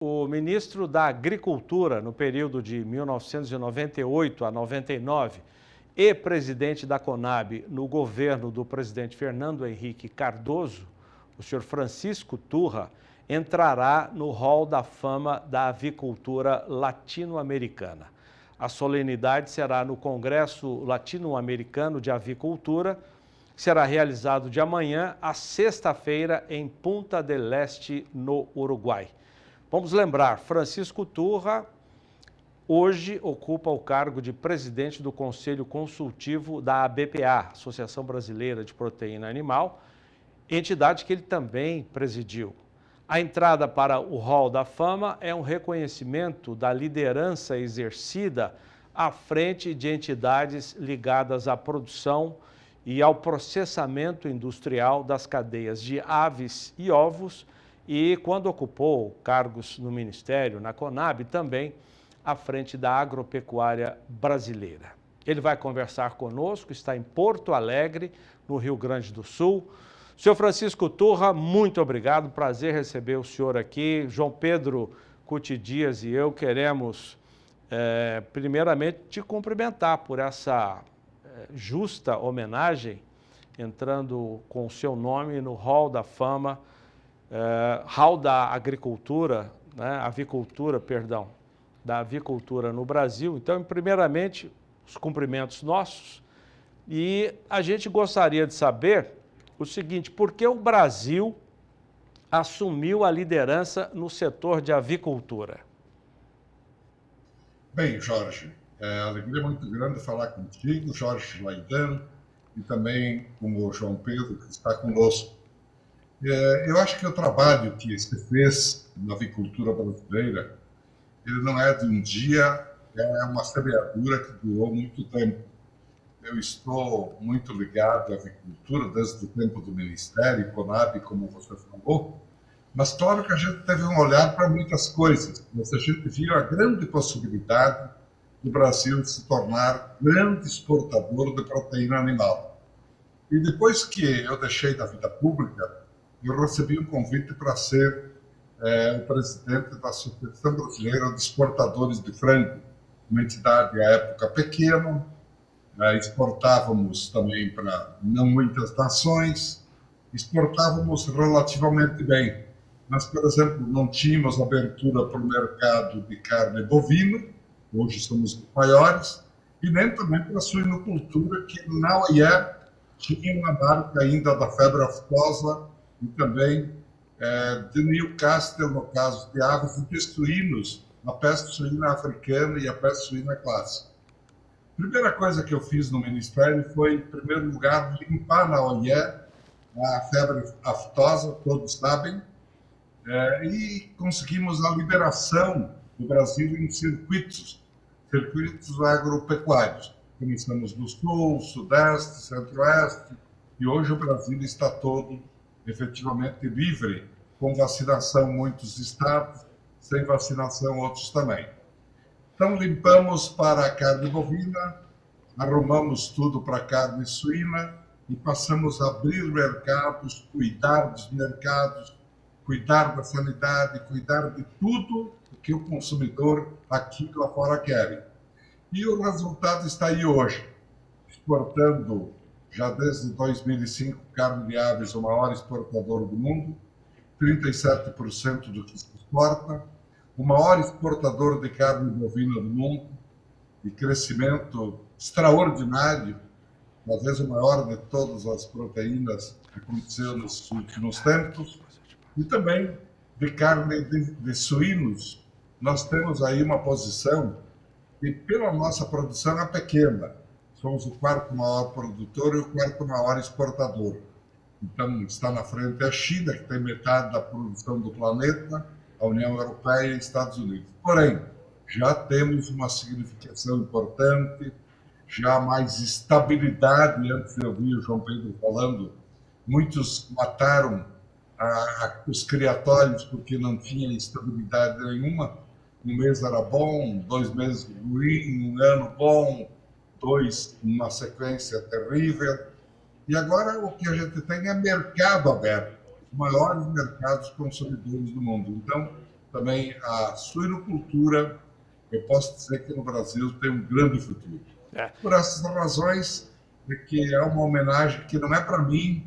O ministro da Agricultura, no período de 1998 a 99, e presidente da Conab no governo do presidente Fernando Henrique Cardoso, o senhor Francisco Turra, entrará no hall da fama da avicultura latino-americana. A solenidade será no Congresso Latino-Americano de Avicultura, que será realizado de amanhã a sexta-feira em Punta del Este, no Uruguai. Vamos lembrar, Francisco Turra hoje ocupa o cargo de presidente do Conselho Consultivo da ABPA, Associação Brasileira de Proteína Animal, entidade que ele também presidiu. A entrada para o Hall da Fama é um reconhecimento da liderança exercida à frente de entidades ligadas à produção e ao processamento industrial das cadeias de aves e ovos, e quando ocupou cargos no Ministério, na Conab, também à frente da agropecuária brasileira. Ele vai conversar conosco, está em Porto Alegre, no Rio Grande do Sul. Senhor Francisco Turra, muito obrigado, prazer receber o senhor aqui. João Pedro Cuti Dias e eu queremos, primeiramente, te cumprimentar por essa justa homenagem, entrando com o seu nome no Hall da Fama, Hall da Agricultura, né, avicultura, perdão, da avicultura no Brasil. Então, primeiramente, os cumprimentos nossos. E a gente gostaria de saber o seguinte: por que o Brasil assumiu a liderança no setor de avicultura? Bem, Jorge, a alegria é muito grande falar contigo, Jorge Laidan, e também com o João Pedro, que está conosco. Eu acho que o trabalho que se fez na avicultura brasileira, ele não é de um dia, é uma semeadura que durou muito tempo. Eu estou muito ligado à avicultura desde o tempo do Ministério, Conab, como você falou, mas claro que a gente teve um olhar para muitas coisas. Mas a gente viu a grande possibilidade do Brasil se tornar grande exportador de proteína animal. E depois que eu deixei da vida pública, eu recebi um convite para ser o presidente da Associação Brasileira de Exportadores de Frango, uma entidade à época pequena. Exportávamos também para não muitas nações, exportávamos relativamente bem, mas, por exemplo, não tínhamos abertura para o mercado de carne bovina, hoje somos os maiores, e nem também para a suinocultura, que na OIE tinha uma marca ainda da febre aftosa e também de Newcastle, no caso de aves e de suínos, a peste suína africana e a peste suína clássica. A primeira coisa que eu fiz no Ministério foi, em primeiro lugar, limpar na OIE a febre aftosa, todos sabem, e conseguimos a liberação do Brasil em circuitos agropecuários. Começamos no Sul, Sudeste, Centro-Oeste, e hoje o Brasil está todo efetivamente livre, com vacinação em muitos estados, sem vacinação outros também. Então, limpamos para a carne bovina, arrumamos tudo para a carne suína e passamos a abrir mercados, cuidar dos mercados, cuidar da sanidade, cuidar de tudo o que o consumidor aqui lá fora quer. E o resultado está aí hoje, exportando, já desde 2005, carne de aves, o maior exportador do mundo, 37% do que se exporta, o maior exportador de carne bovina do mundo, de crescimento extraordinário, talvez o maior de todas as proteínas que aconteceu nos últimos tempos, e também de carne de suínos. Nós temos aí uma posição que, pela nossa produção, é pequena. Somos o quarto maior produtor e o quarto maior exportador. Então, está na frente a China, que tem metade da produção do planeta, a União Europeia e Estados Unidos. Porém, já temos uma significação importante, já mais estabilidade. Antes eu vi o João Pedro falando, muitos mataram os criatórios porque não tinha estabilidade nenhuma. Um mês era bom, 2 meses ruim, um ano bom, 2 uma sequência terrível. E agora o que a gente tem é mercado aberto, os maiores mercados consumidores do mundo. Então, também a suinocultura, eu posso dizer que no Brasil tem um grande futuro. Por essas razões, é que é uma homenagem que não é para mim,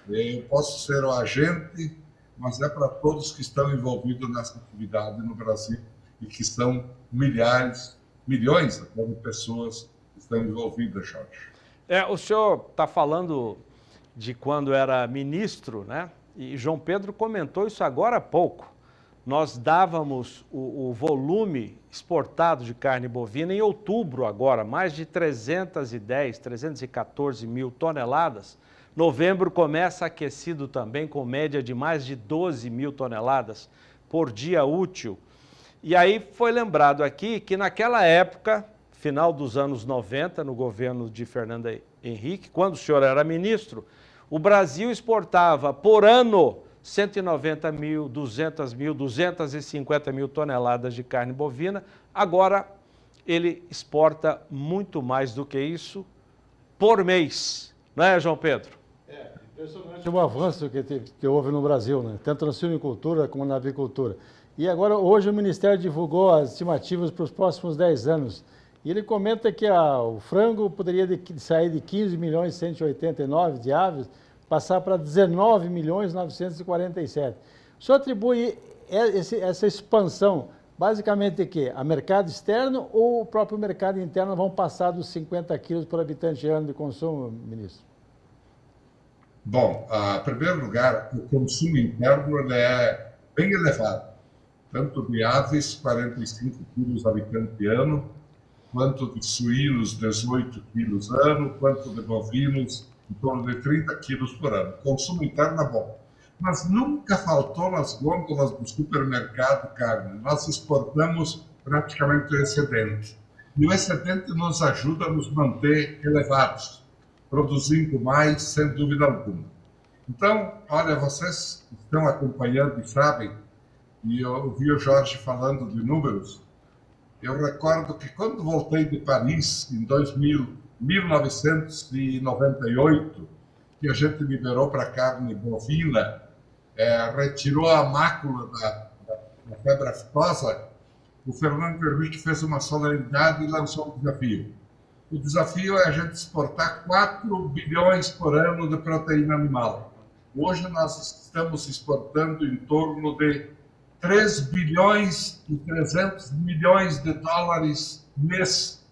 eu posso ser o agente, mas é para todos que estão envolvidos nessa atividade no Brasil e que são milhões até de pessoas que estão envolvidas, Jorge. O senhor está falando de quando era ministro, né? E João Pedro comentou isso agora há pouco. Nós dávamos o volume exportado de carne bovina em outubro agora, mais de 314 mil toneladas. Novembro começa aquecido também, com média de mais de 12 mil toneladas por dia útil. E aí foi lembrado aqui que naquela época, final dos anos 90, no governo de Fernando Henrique, quando o senhor era ministro, o Brasil exportava por ano 190 mil, 200 mil, 250 mil toneladas de carne bovina. Agora ele exporta muito mais do que isso por mês. Não é, João Pedro? Impressionante o avanço que houve no Brasil, né? Tanto na suinocultura como na avicultura. E agora, hoje, o Ministério divulgou as estimativas para os próximos 10 anos. E ele comenta que o frango poderia sair de 15 milhões 189 de aves, passar para 19 milhões 947. O senhor atribui essa expansão basicamente a quê? A mercado externo ou o próprio mercado interno vão passar dos 50 quilos por habitante ano de consumo, ministro? Bom, em primeiro lugar, o consumo interno ele é bem elevado, tanto de aves, 45 quilos habitante ano, quanto de suínos, 18 quilos ano, quanto de bovinos, em torno de 30 quilos por ano. O consumo interno é bom. Mas nunca faltou nas gôndolas do supermercado carne. Nós exportamos praticamente o excedente. E o excedente nos ajuda a nos manter elevados, produzindo mais, sem dúvida alguma. Então, olha, vocês estão acompanhando e sabem, e eu ouvi o Jorge falando de números, eu recordo que quando voltei de Paris, em 1998, que a gente liberou para carne bovina, retirou a mácula da febre aftosa, o Fernando Henrique fez uma solenidade e lançou um desafio. O desafio é a gente exportar 4 bilhões por ano de proteína animal. Hoje nós estamos exportando em torno de 3 bilhões e 300 milhões de dólares mês.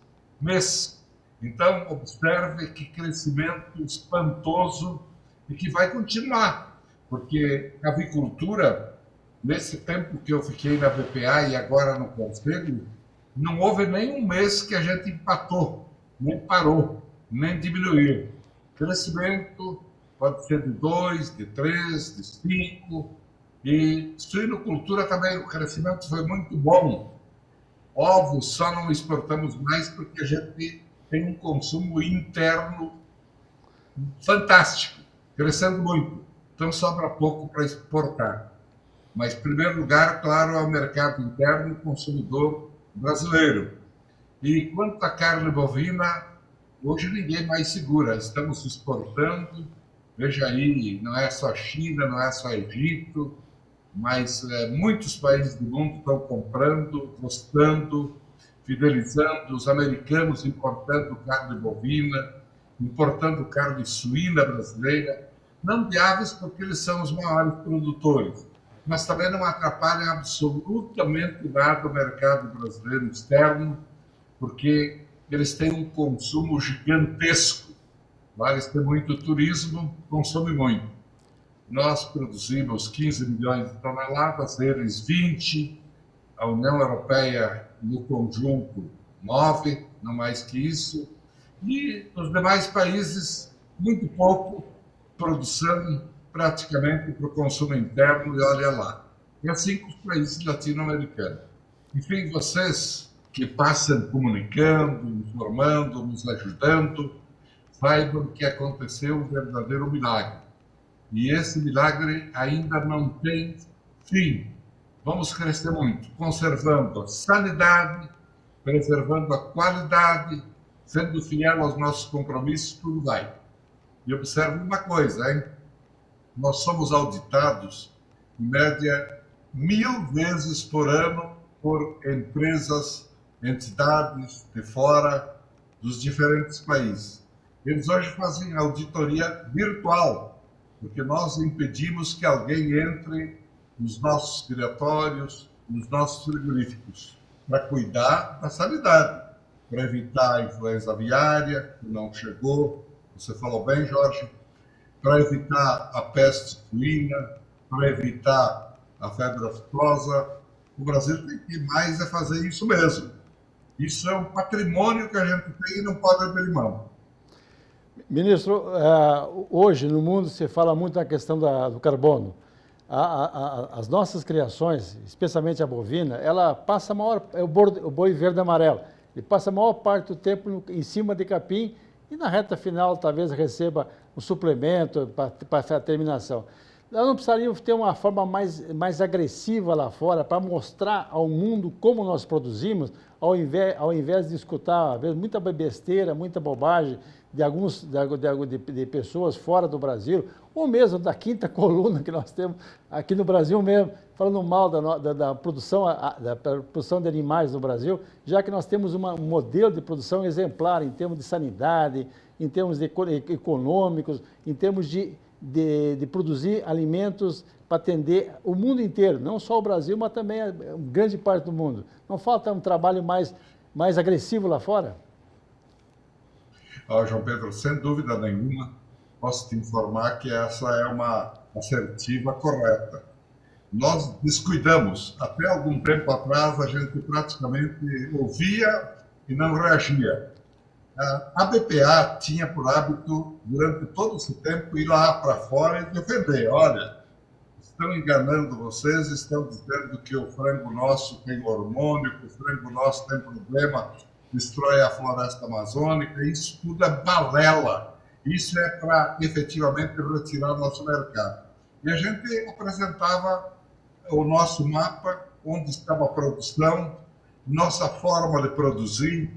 Então, observe que crescimento espantoso e que vai continuar, porque a avicultura, nesse tempo que eu fiquei na BPA e agora no Conselho, não houve nenhum mês que a gente empatou, nem parou, nem diminuiu. Crescimento pode ser de 2, de 3, de 5, e suinocultura também, o crescimento foi muito bom. Ovos só não exportamos mais porque a gente tem um consumo interno fantástico, crescendo muito. Então sobra pouco para exportar. Mas, em primeiro lugar, claro, é o mercado interno, o consumidor brasileiro. E quanto à carne bovina, hoje ninguém mais segura. Estamos exportando, veja aí, não é só China, não é só Egito, mas muitos países do mundo estão comprando, gostando, fidelizando, os americanos importando carne bovina, importando carne suína brasileira, não de aves porque eles são os maiores produtores, mas também não atrapalham absolutamente nada o mercado brasileiro externo, porque eles têm um consumo gigantesco. Lá eles têm muito turismo, consomem muito. Nós produzimos 15 milhões de toneladas, eles 20, a União Europeia no conjunto 9, não mais que isso, e os demais países muito pouco, produção praticamente para o consumo interno, e olha lá. E assim com os países latino-americanos. Enfim, vocês que passam comunicando, informando, nos ajudando, saibam que aconteceu um verdadeiro milagre. E esse milagre ainda não tem fim. Vamos crescer muito, conservando a sanidade, preservando a qualidade, sendo fiel aos nossos compromissos, tudo vai. E observe uma coisa, hein? Nós somos auditados, em média, 1000 vezes por ano por empresas, entidades de fora dos diferentes países. Eles hoje fazem auditoria virtual, porque nós impedimos que alguém entre nos nossos diretórios, nos nossos frigoríficos, para cuidar da sanidade, para evitar a influenza aviária, que não chegou, você falou bem, Jorge, para evitar a peste suína, para evitar a febre aftosa. O Brasil tem que mais é fazer isso mesmo. Isso é um patrimônio que a gente tem e não pode abrir mão. Ministro, hoje no mundo se fala muito da questão do carbono. As nossas criações, especialmente a bovina, ela passa a maior, o boi verde e amarelo, ele passa a maior parte do tempo em cima de capim e na reta final talvez receba um suplemento para a terminação. Nós não precisaríamos ter uma forma mais agressiva lá fora para mostrar ao mundo como nós produzimos, ao invés de escutar, às vezes, muita besteira, muita bobagem de pessoas fora do Brasil, ou mesmo da quinta coluna que nós temos aqui no Brasil mesmo, falando mal da produção de animais no Brasil, já que nós temos um modelo de produção exemplar em termos de sanidade, em termos econômicos, em termos de produzir alimentos para atender o mundo inteiro, não só o Brasil, mas também a grande parte do mundo. Não falta um trabalho mais agressivo lá fora? João Pedro, sem dúvida nenhuma, posso te informar que essa é uma assertiva correta. Nós descuidamos. Até algum tempo atrás, a gente praticamente ouvia e não reagia. A BPA tinha por hábito, durante todo esse tempo, ir lá para fora e defender. Olha, estão enganando vocês, estão dizendo que o frango nosso tem hormônio, que o frango nosso tem problema, destrói a floresta amazônica. Isso tudo é balela. Isso é para, efetivamente, retirar o nosso mercado. E a gente apresentava o nosso mapa, onde estava a produção, nossa forma de produzir,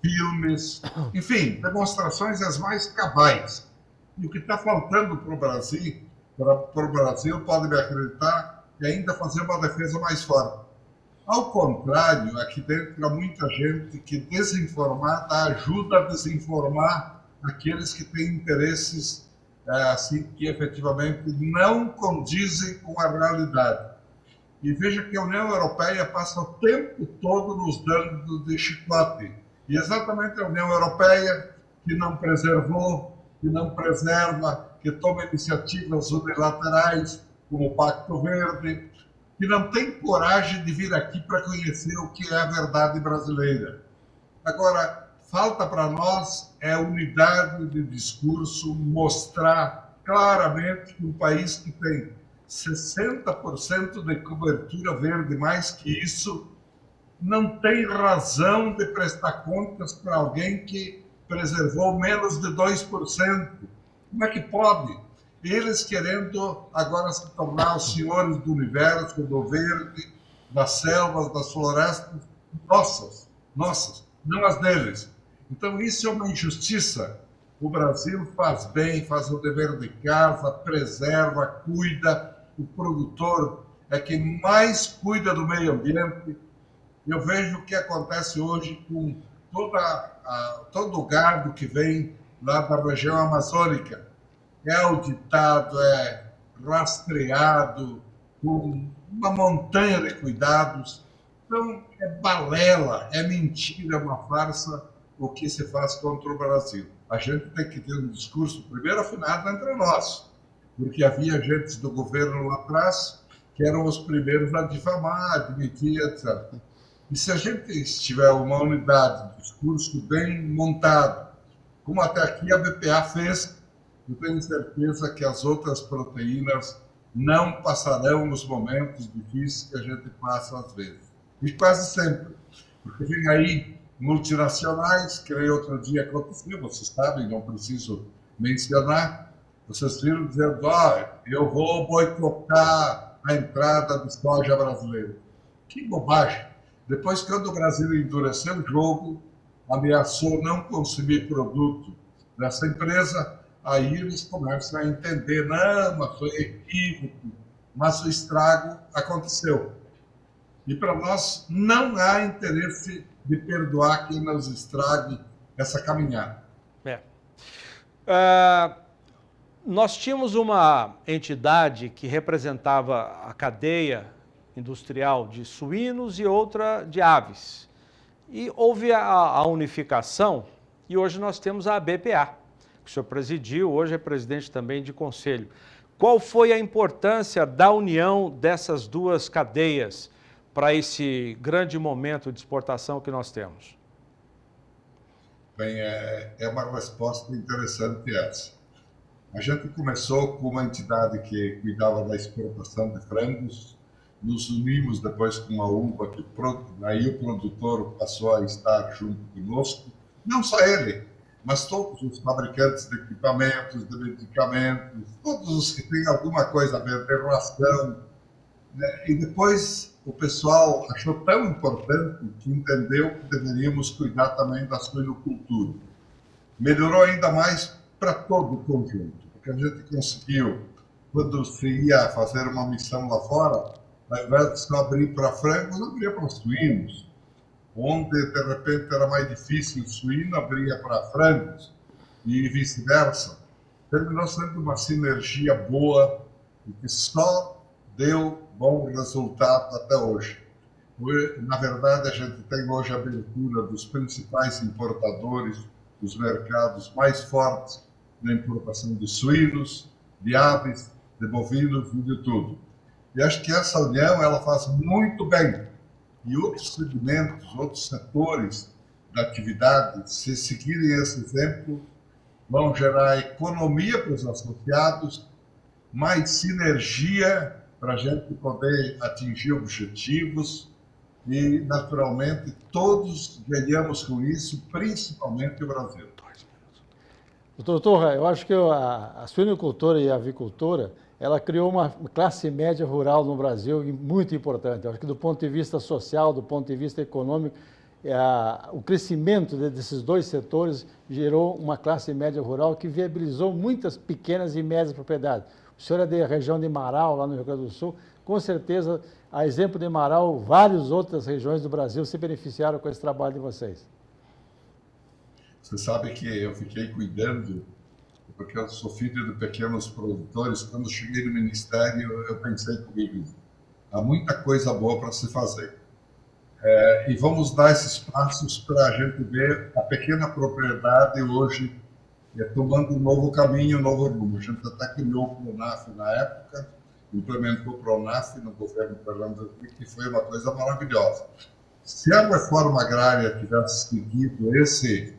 filmes, enfim, demonstrações as mais cabais. E o que está faltando para o Brasil, pode me acreditar, é ainda fazer uma defesa mais forte. Ao contrário, aqui dentro há muita gente que desinformada ajuda a desinformar aqueles que têm interesses assim, que efetivamente não condizem com a realidade. E veja que a União Europeia passa o tempo todo nos dando de chicote. E exatamente a União Europeia que não preservou, que não preserva, que toma iniciativas unilaterais, como o Pacto Verde, que não tem coragem de vir aqui para conhecer o que é a verdade brasileira. Agora, falta para nós unidade de discurso, mostrar claramente que um país que tem 60% de cobertura verde, mais que isso, não tem razão de prestar contas para alguém que preservou menos de 2%. Como é que pode? Eles querendo agora se tornar os senhores do universo, do verde, das selvas, das florestas, nossas, não as deles. Então isso é uma injustiça. O Brasil faz bem, faz o dever de casa, preserva, cuida. O produtor é quem mais cuida do meio ambiente. Eu vejo o que acontece hoje com todo o gado que vem lá da região amazônica. É auditado, é rastreado, com uma montanha de cuidados. Então, é balela, é mentira, é uma farsa o que se faz contra o Brasil. A gente tem que ter um discurso, primeiro, afinado entre nós, porque havia agentes do governo lá atrás que eram os primeiros a difamar, admitir, etc. E se a gente tiver uma unidade de discurso bem montado, como até aqui a BPA fez, eu tenho certeza que as outras proteínas não passarão nos momentos difíceis que a gente passa às vezes. E quase sempre. Porque vem aí multinacionais, que nem outro dia aconteceu, vocês sabem, não preciso mencionar, vocês viram dizendo, eu vou boicotar a entrada de soja brasileira. Que bobagem! Depois, quando o Brasil endureceu o jogo, ameaçou não consumir produto dessa empresa, aí eles começam a entender, não, mas foi equívoco, mas o estrago aconteceu. E para nós não há interesse de perdoar quem nos estrague essa caminhada. Nós tínhamos uma entidade que representava a cadeia industrial de suínos e outra de aves. E houve a unificação e hoje nós temos a BPA, que o senhor presidiu, hoje é presidente também de conselho. Qual foi a importância da união dessas duas cadeias para esse grande momento de exportação que nós temos? Bem, é uma resposta interessante essa. A gente começou com uma entidade que cuidava da exportação de frangos, nos unimos depois com a UBA, que aí o produtor passou a estar junto conosco, não só ele, mas todos os fabricantes de equipamentos, de medicamentos, todos os que têm alguma coisa a ver, de ração, né? E depois o pessoal achou tão importante que entendeu que deveríamos cuidar também da suinocultura. Melhorou ainda mais para todo o conjunto, porque a gente conseguiu, quando se ia fazer uma missão lá fora, ao invés de só abrir para frangos, abria para suínos. Onde, de repente, era mais difícil o suíno, abria para frangos, e vice-versa. Terminou sendo uma sinergia boa e que só deu bom resultado até hoje. Na verdade, a gente tem hoje a abertura dos principais importadores dos mercados mais fortes na importação de suínos, de aves, de bovinos e de tudo. E acho que essa união ela faz muito bem. E outros segmentos, outros setores da atividade, se seguirem esse exemplo, vão gerar economia para os associados, mais sinergia para a gente poder atingir objetivos e, naturalmente, todos ganhamos com isso, principalmente o Brasil. Doutor Torra, eu acho que a suinocultura e a avicultura, ela criou uma classe média rural no Brasil muito importante. Eu acho que do ponto de vista social, do ponto de vista econômico, o crescimento desses dois setores gerou uma classe média rural que viabilizou muitas pequenas e médias propriedades. O senhor é da região de Marau, lá no Rio Grande do Sul, com certeza, a exemplo de Marau, várias outras regiões do Brasil se beneficiaram com esse trabalho de vocês. Você sabe que eu fiquei cuidando, porque eu sou filho de pequenos produtores. Quando cheguei no Ministério, eu pensei comigo, há muita coisa boa para se fazer. E vamos dar esses passos para a gente ver a pequena propriedade hoje tomando um novo caminho, um novo rumo. A gente até criou o Pronaf na época, implementou o Pronaf no governo Fernando Henrique, que foi uma coisa maravilhosa. Se a reforma agrária tivesse seguido esse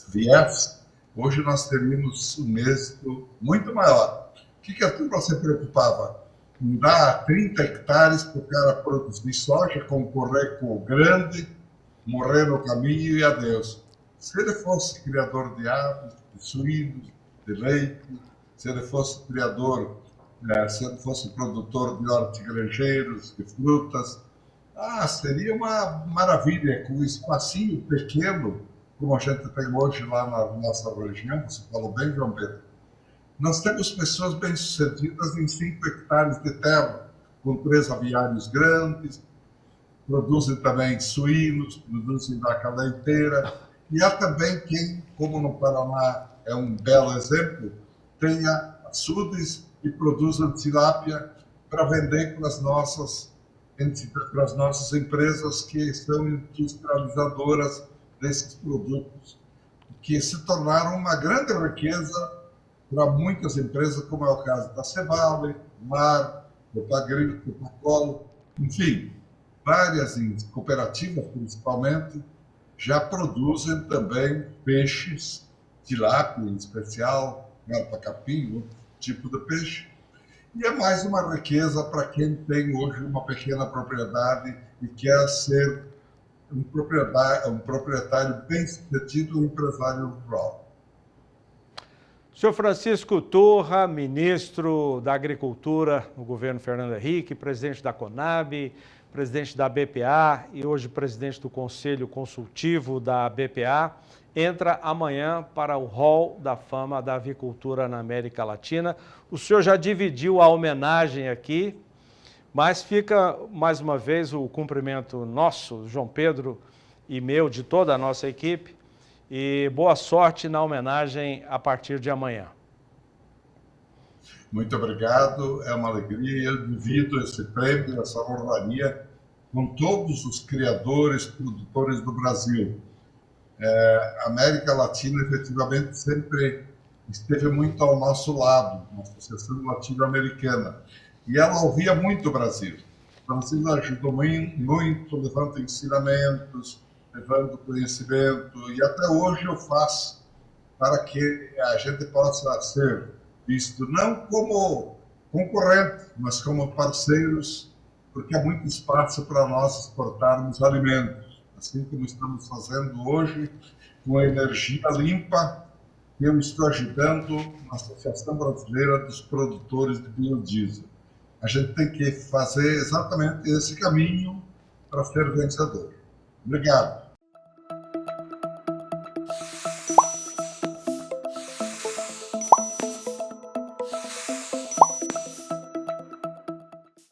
viés, hoje nós teríamos um êxito muito maior. O que a turma se preocupava? Em dar 30 hectares para o cara produzir soja, concorrer com o grande, morrer no caminho e adeus. Se ele fosse criador de aves, de suínos, de leite, se ele fosse criador, se ele fosse produtor de hortigranjeiros, de frutas, seria uma maravilha, com um espacinho pequeno, como a gente tem hoje lá na nossa região. Você falou bem, João Pedro. Nós temos pessoas bem-sucedidas em 5 hectares de terra, com 3 aviários grandes, produzem também suínos, produzem vaca leiteira, e há também quem, como no Paraná é um belo exemplo, tenha açudes e produza tilápia para vender para as nossas empresas que são industrializadoras desses produtos, que se tornaram uma grande riqueza para muitas empresas, como é o caso da Cevale, Mar, Copagril, Copacolo, enfim, várias cooperativas, principalmente, já produzem também peixes, tilápia em especial, carpa-capim, outro tipo de peixe. E é mais uma riqueza para quem tem hoje uma pequena propriedade e quer ser um proprietário bem-sucedido, um empresário rural. Senhor Francisco Torra, ministro da Agricultura no governo Fernando Henrique, presidente da Conab, presidente da BPA e hoje presidente do Conselho Consultivo da BPA, entra amanhã para o Hall da Fama da Avicultura na América Latina. O senhor já dividiu a homenagem aqui Mas fica, mais uma vez, o cumprimento nosso, João Pedro e meu, de toda a nossa equipe, e boa sorte na homenagem a partir de amanhã. Muito obrigado, é uma alegria. Eu divido esse prêmio, essa honraria, com todos os criadores, produtores do Brasil. A América Latina, efetivamente, sempre esteve muito ao nosso lado, na Associação Latino-Americana, e ela ouvia muito o Brasil. O Brasil ajudou muito, levando ensinamentos, levando conhecimento, e até hoje eu faço para que a gente possa ser visto não como concorrente, mas como parceiros, porque há muito espaço para nós exportarmos alimentos, assim como estamos fazendo hoje, com a energia limpa, que eu estou ajudando na Associação Brasileira dos Produtores de Biodiesel. A gente tem que fazer exatamente esse caminho para ser vencedor. Obrigado.